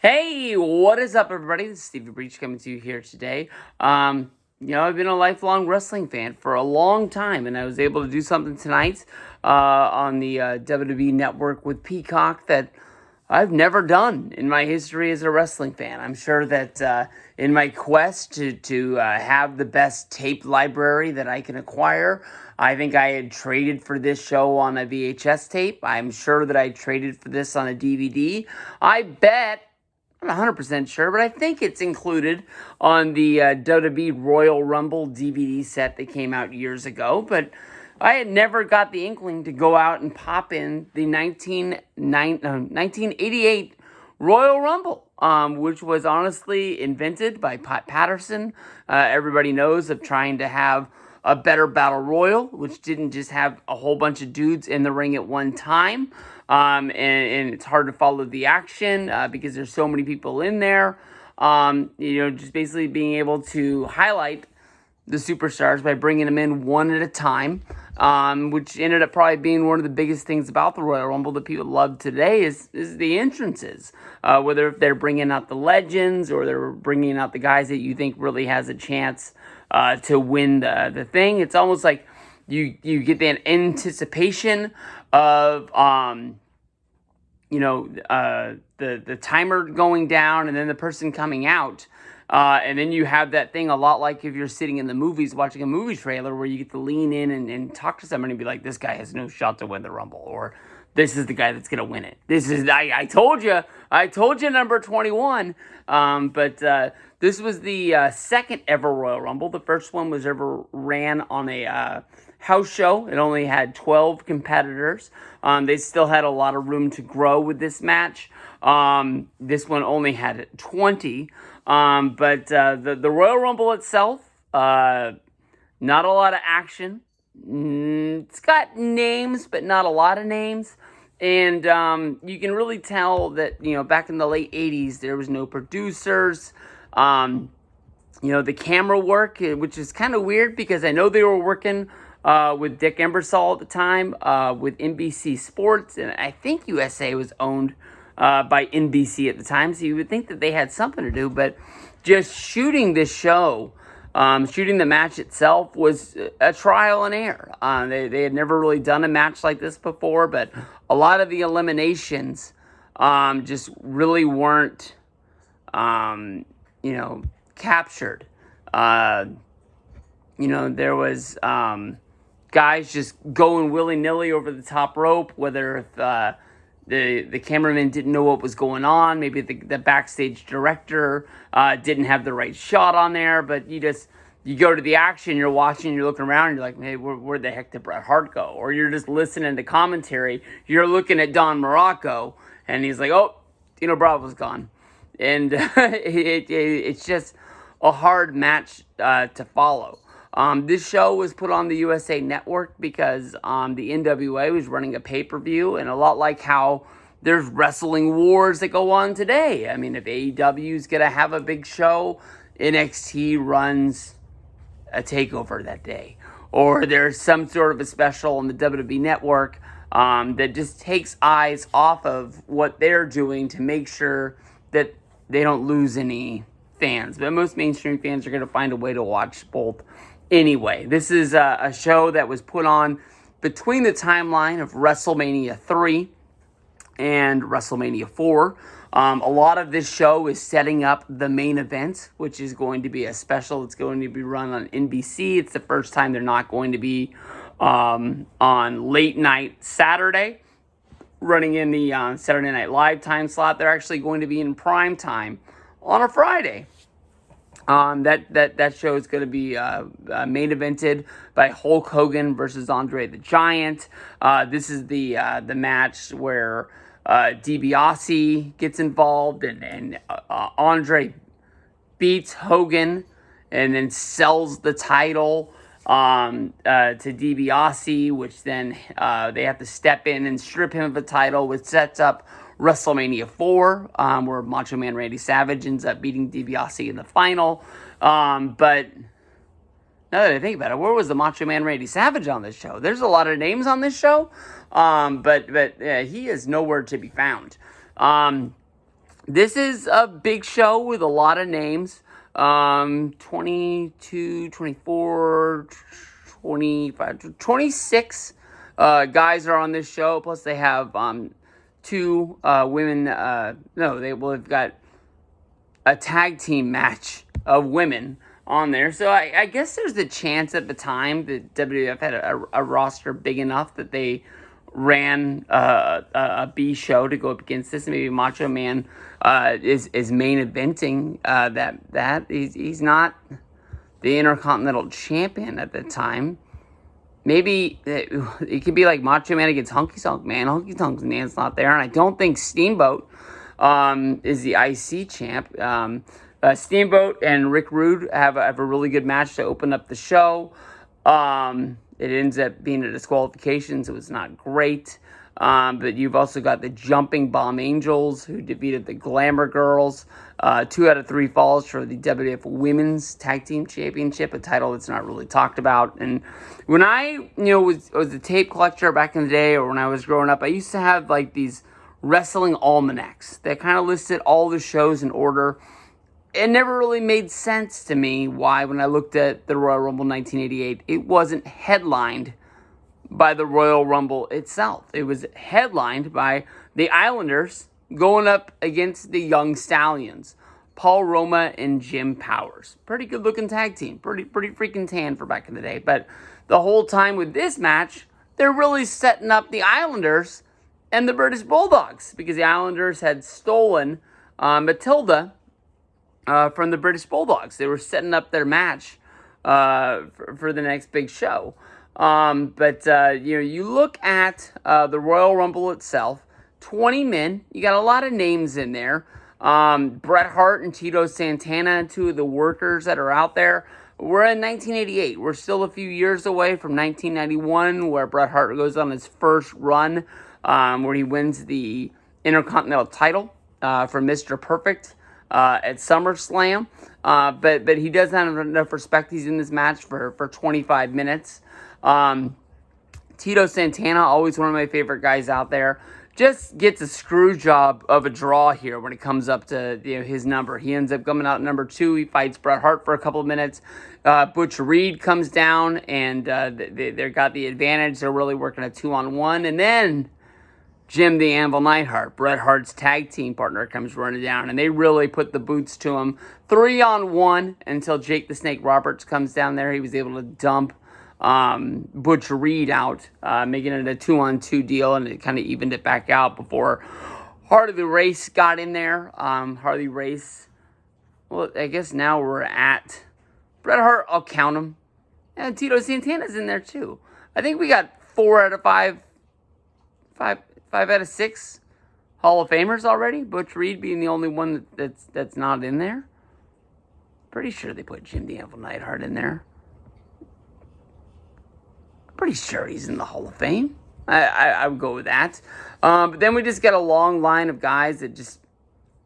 Hey, what is up, everybody? This is Stevie Breach coming to you here today. I've been a lifelong wrestling fan for a long time, and I was able to do something tonight on the WWE Network with Peacock that I've never done in my history as a wrestling fan. I'm sure that in my quest to have the best tape library that I can acquire, I think I had traded for this show on a VHS tape. I'm sure that I traded for this on a DVD. I bet. I'm not 100% sure, but I think it's included on the WWE Royal Rumble DVD set that came out years ago. But I had never got the inkling to go out and pop in the 1988 Royal Rumble, which was honestly invented by Pat Patterson. Everybody knows of trying to have a better battle royal, which didn't just have a whole bunch of dudes in the ring at one time. And it's hard to follow the action because there's so many people in there. Just basically being able to highlight the superstars by bringing them in one at a time, which ended up probably being one of the biggest things about the Royal Rumble that people love today is the entrances. Whether if they're bringing out the legends or they're bringing out the guys that you think really has a chance to win the thing. It's almost like you get that anticipation of the timer going down and then the person coming out. And then you have that thing a lot like if you're sitting in the movies watching a movie trailer where you get to lean in and talk to somebody and be like, this guy has no shot to win the Rumble, or this is the guy that's going to win it. I told you number 21. But this was the second ever Royal Rumble. The first one was ever ran on a house show. It only had 12 competitors. They still had a lot of room to grow with this match. This one only had 20. But the Royal Rumble itself, not a lot of action. It's got names, but not a lot of names. And you can really tell that, back in the late 80s, there was no producers. The camera work, which is kind of weird because I know they were working with Dick Ebersol at the time with NBC Sports. And I think USA was owned by NBC at the time, so you would think that they had something to do, but just shooting this show, shooting the match itself was a trial and error. They had never really done a match like this before, but a lot of the eliminations just really weren't, captured. There was guys just going willy-nilly over the top rope, whether if the cameraman didn't know what was going on. Maybe the backstage director didn't have the right shot on there. But you go to the action, you're watching, you're looking around, and you're like, hey, where the heck did Bret Hart go? Or you're just listening to commentary. You're looking at Don Morocco, and he's like, oh, Dino Bravo's gone. And it's just a hard match to follow. This show was put on the USA Network because the NWA was running a pay-per-view, and a lot like how there's wrestling wars that go on today. I mean, if AEW is going to have a big show, NXT runs a takeover that day. Or there's some sort of a special on the WWE Network that just takes eyes off of what they're doing to make sure that they don't lose any fans. But most mainstream fans are going to find a way to watch both. Anyway, this is a show that was put on between the timeline of WrestleMania 3 and WrestleMania 4. A lot of this show is setting up the main event, which is going to be a special. It's going to be run on NBC. It's the first time they're not going to be on late night Saturday, running in the Saturday Night Live time slot. They're actually going to be in prime time on a Friday. That show is going to be main evented by Hulk Hogan versus Andre the Giant. This is the match where DiBiase gets involved and Andre beats Hogan and then sells the title to DiBiase, which then they have to step in and strip him of the title, which sets up WrestleMania 4, where Macho Man Randy Savage ends up beating DiBiase in the final. But now that I think about it, where was the Macho Man Randy Savage on this show? There's a lot of names on this show, but he is nowhere to be found. This is a big show with a lot of names. 22, 24, 25, 26 guys are on this show. Plus, they have two women. They've got a tag team match of women on there. So I guess there's a chance at the time that WWF had a roster big enough that they ran a B show to go up against this. Maybe Macho Man is main eventing that. He's not the Intercontinental Champion at the time. Maybe it could be like Macho Man against Hunky Tonk Man. Hunky Tonk Man's not there. And I don't think Steamboat is the IC champ. Steamboat and Rick Rude have a really good match to open up the show. It ends up being a disqualification, so it's not great. But you've also got the Jumping Bomb Angels, who defeated the Glamour Girls. 2 out of 3 falls for the WWF Women's Tag Team Championship, a title that's not really talked about. And when I, was a tape collector back in the day, or when I was growing up, I used to have like these wrestling almanacs that kind of listed all the shows in order. It never really made sense to me why, when I looked at the Royal Rumble 1988, it wasn't headlined by the Royal Rumble itself. It was headlined by the Islanders going up against the Young Stallions, Paul Roma and Jim Powers. Pretty good looking tag team. Pretty freaking tan for back in the day. But the whole time with this match, they're really setting up the Islanders and the British Bulldogs, because the Islanders had stolen Matilda from the British Bulldogs. They were setting up their match for the next big show. You look at the Royal Rumble itself, 20 men. You got a lot of names in there. Bret Hart and Tito Santana, 2 of the workers that are out there. We're in 1988. We're still a few years away from 1991, where Bret Hart goes on his first run, where he wins the Intercontinental title from Mr. Perfect at SummerSlam. But he doesn't have enough respect. He's in this match for 25 minutes. Tito Santana, always one of my favorite guys out there, just gets a screw job of a draw here when it comes up to his number. He ends up coming out number 2. He fights Bret Hart for a couple of minutes. Butch Reed comes down, and they got the advantage. They're really working a 2-on-1. And then Jim the Anvil Neidhart, Bret Hart's tag team partner, comes running down, and they really put the boots to him. 3-on-1 until Jake the Snake Roberts comes down there. He was able to dump Butch Reed out, making it a 2-on-2 deal, and it kind of evened it back out before Harley Race got in there. Harley Race, well, I guess now we're at Bret Hart. I'll count him, and Tito Santana's in there too. I think we got 4 out of 5 out of 6 Hall of Famers already. Butch Reed being the only one that's not in there. Pretty sure they put Jim the Anvil Neidhart in there. Pretty sure he's in the Hall of Fame. I would go with that. But then we just got a long line of guys that just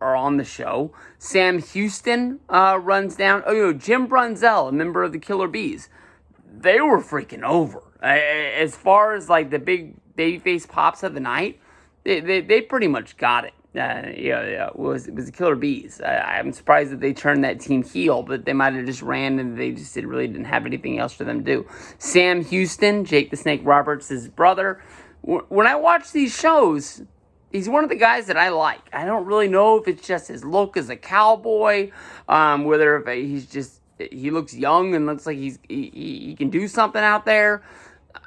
are on the show. Sam Houston runs down. Jim Brunzell, a member of the Killer Bees. They were freaking over. As far as like the big babyface pops of the night, they pretty much got it. It was the Killer Bees. I'm surprised that they turned that team heel, but they might have just ran and they just really didn't have anything else for them to do. Sam Houston, Jake the Snake Roberts, his brother. When I watch these shows, he's one of the guys that I like. I don't really know if it's just his look as a cowboy, whether if he looks young and looks like he can do something out there.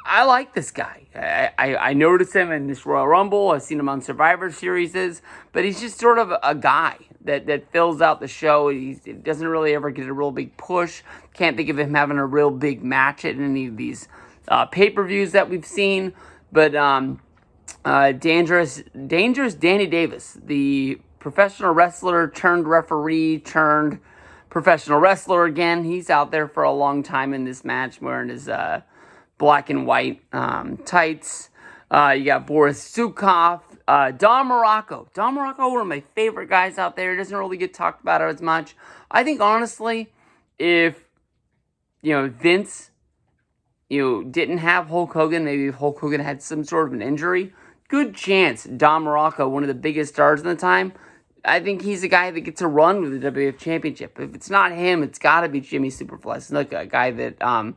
I like this guy. I noticed him in this Royal Rumble. I've seen him on Survivor Series, but he's just sort of a guy that fills out the show. He doesn't really ever get a real big push. Can't think of him having a real big match at any of these pay-per-views that we've seen. But Dangerous Danny Davis, the professional wrestler turned referee turned professional wrestler again. He's out there for a long time in this match wearing his black and white tights. You got Boris Zukov, Don Morocco. Don Morocco, one of my favorite guys out there. He doesn't really get talked about as much. I think, honestly, if, Vince, didn't have Hulk Hogan, maybe if Hulk Hogan had some sort of an injury, good chance Don Morocco, one of the biggest stars in the time, I think he's a guy that gets a run with the WWF Championship. If it's not him, it's got to be Jimmy Superfly Snuka, a guy that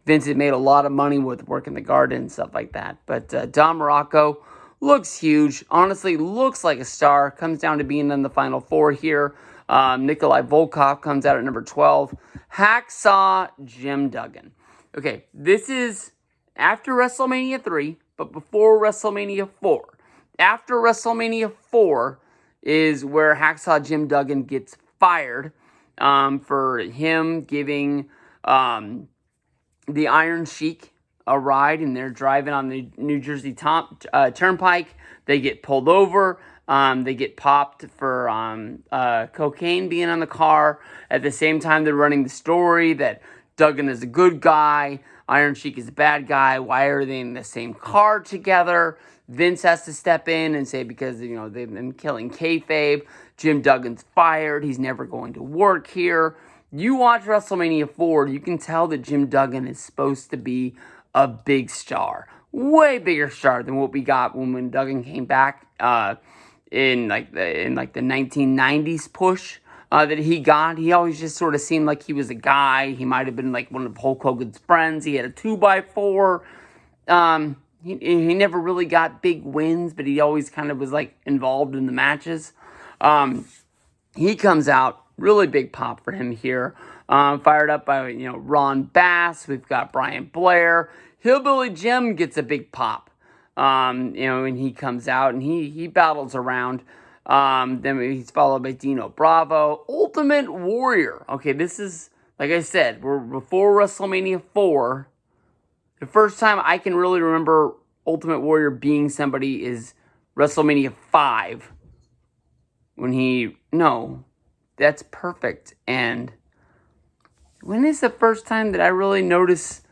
Vince had made a lot of money with working the Garden and stuff like that. But Don Morocco looks huge. Honestly, looks like a star. Comes down to being in the Final Four here. Nikolai Volkov comes out at number 12. Hacksaw Jim Duggan. Okay, this is after WrestleMania 3, but before WrestleMania 4. After WrestleMania 4 is where Hacksaw Jim Duggan gets fired for him giving the Iron Sheik a ride, and they're driving on the New Jersey Turnpike. They get pulled over. They get popped for cocaine being on the car. At the same time, they're running the story that Duggan is a good guy, Iron Sheik is a bad guy. Why are they in the same car together? Vince has to step in and say, because, you know, they've been killing kayfabe. Jim Duggan's fired. He's never going to work here. You watch WrestleMania 4, you can tell that Jim Duggan is supposed to be a big star. Way bigger star than what we got when Duggan came back in the 1990s push that he got. He always just sort of seemed like he was a guy. He might have been like one of Hulk Hogan's friends. He had a 2x4. He never really got big wins, but he always kind of was like involved in the matches. He comes out, really big pop for him here. Fired up by, you know, Ron Bass. We've got Brian Blair. Hillbilly Jim gets a big pop. You know, and he comes out and he battles around. Then he's followed by Dino Bravo. Ultimate Warrior. Okay, this is, like I said, we're before WrestleMania 4. The first time I can really remember Ultimate Warrior being somebody is WrestleMania 5. No, that's perfect. And when is the first time that I really noticed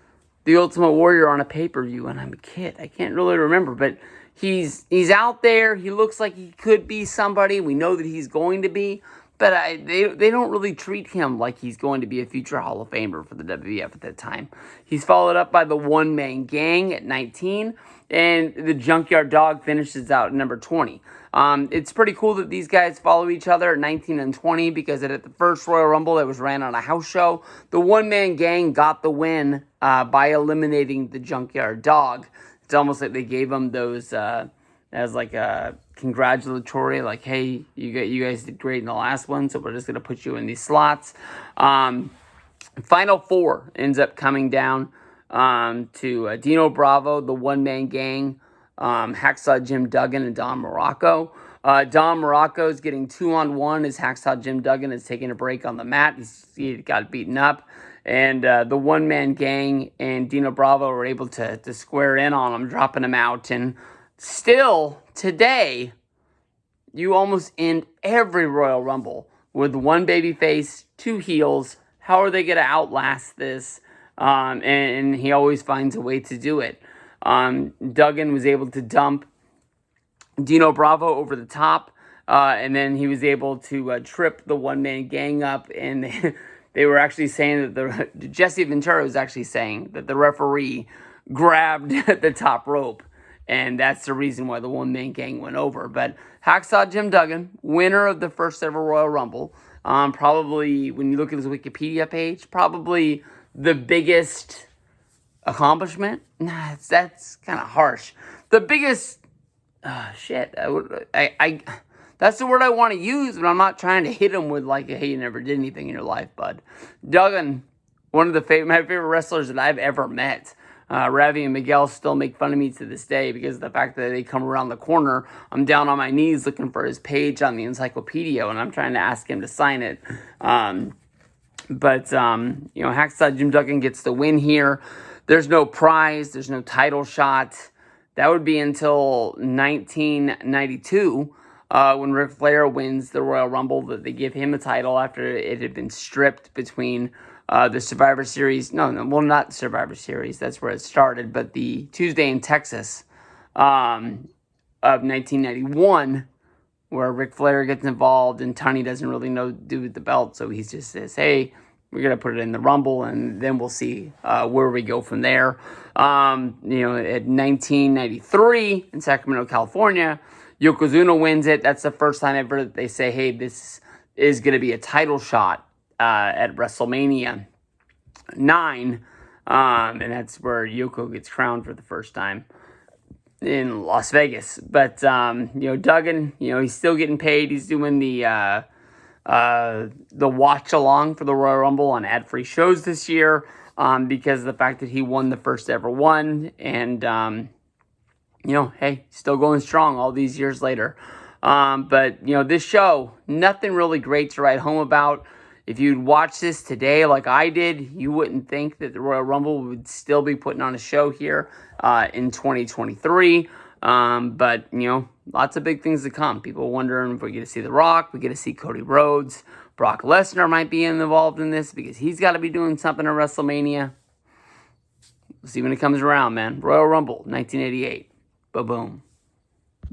the Ultimate Warrior on a pay-per-view when I'm a kid? I can't really remember, but he's out there. He looks like he could be somebody. We know that he's going to be, but they don't really treat him like he's going to be a future Hall of Famer for the WWF at that time. He's followed up by the One Man Gang at 19, and the Junkyard Dog finishes out at number 20. It's pretty cool that these guys follow each other at 19 and 20 because at the first Royal Rumble that was ran on a house show, the One Man Gang got the win by eliminating the Junkyard Dog. It's almost like they gave them those as like a congratulatory, like, hey, you guys did great in the last one, so we're just going to put you in these slots. Final Four ends up coming down to Dino Bravo, the One Man Gang, Hacksaw Jim Duggan, and Don Morocco. Don Morocco is getting 2-on-1 as Hacksaw Jim Duggan is taking a break on the mat. He got beaten up. And the One Man Gang and Dino Bravo were able to square in on him, dropping him out. And still, today, you almost end every Royal Rumble with one babyface, two heels. How are they going to outlast this? And he always finds a way to do it. Duggan was able to dump Dino Bravo over the top, and then he was able to trip the One Man Gang up, and they were actually saying that Jesse Ventura was actually saying that the referee grabbed the top rope, and that's the reason why the One Man Gang went over. But Hacksaw Jim Duggan, winner of the first ever Royal Rumble, probably, when you look at his Wikipedia page, probably the biggest accomplishment. Nah, that's kind of harsh. The biggest that's the word I want to use, but I'm not trying to hit him with like, hey, you never did anything in your life, bud. Duggan, one of my favorite wrestlers that I've ever met. Ravi and Miguel still make fun of me to this day because of the fact that they come around the corner. I'm down on my knees looking for his page on the encyclopedia, and I'm trying to ask him to sign it. But Hacksaw Jim Duggan gets the win here. There's no prize. There's no title shot. That would be until 1992 when Ric Flair wins the Royal Rumble, that they give him a title after it had been stripped between the Survivor Series. Not Survivor Series. That's where it started. But the Tuesday in Texas of 1991, where Ric Flair gets involved and Tony doesn't really do with the belt. So he just says, hey, we're going to put it in the Rumble, and then we'll see where we go from there. At 1993 in Sacramento, California, Yokozuna wins it. That's the first time ever that they say, hey, this is going to be a title shot at WrestleMania 9. And that's where Yoko gets crowned for the first time in Las Vegas. But, Duggan, he's still getting paid. He's doing the watch along for the Royal Rumble on ad-free shows this year because of the fact that he won the first ever one. And, hey, still going strong all these years later. But this show, nothing really great to write home about. If you'd watch this today like I did, you wouldn't think that the Royal Rumble would still be putting on a show here in 2023. But, lots of big things to come. People wondering if we get to see The Rock, we get to see Cody Rhodes. Brock Lesnar might be involved in this because he's got to be doing something at WrestleMania. We'll see when it comes around, man. Royal Rumble, 1988. Ba-boom.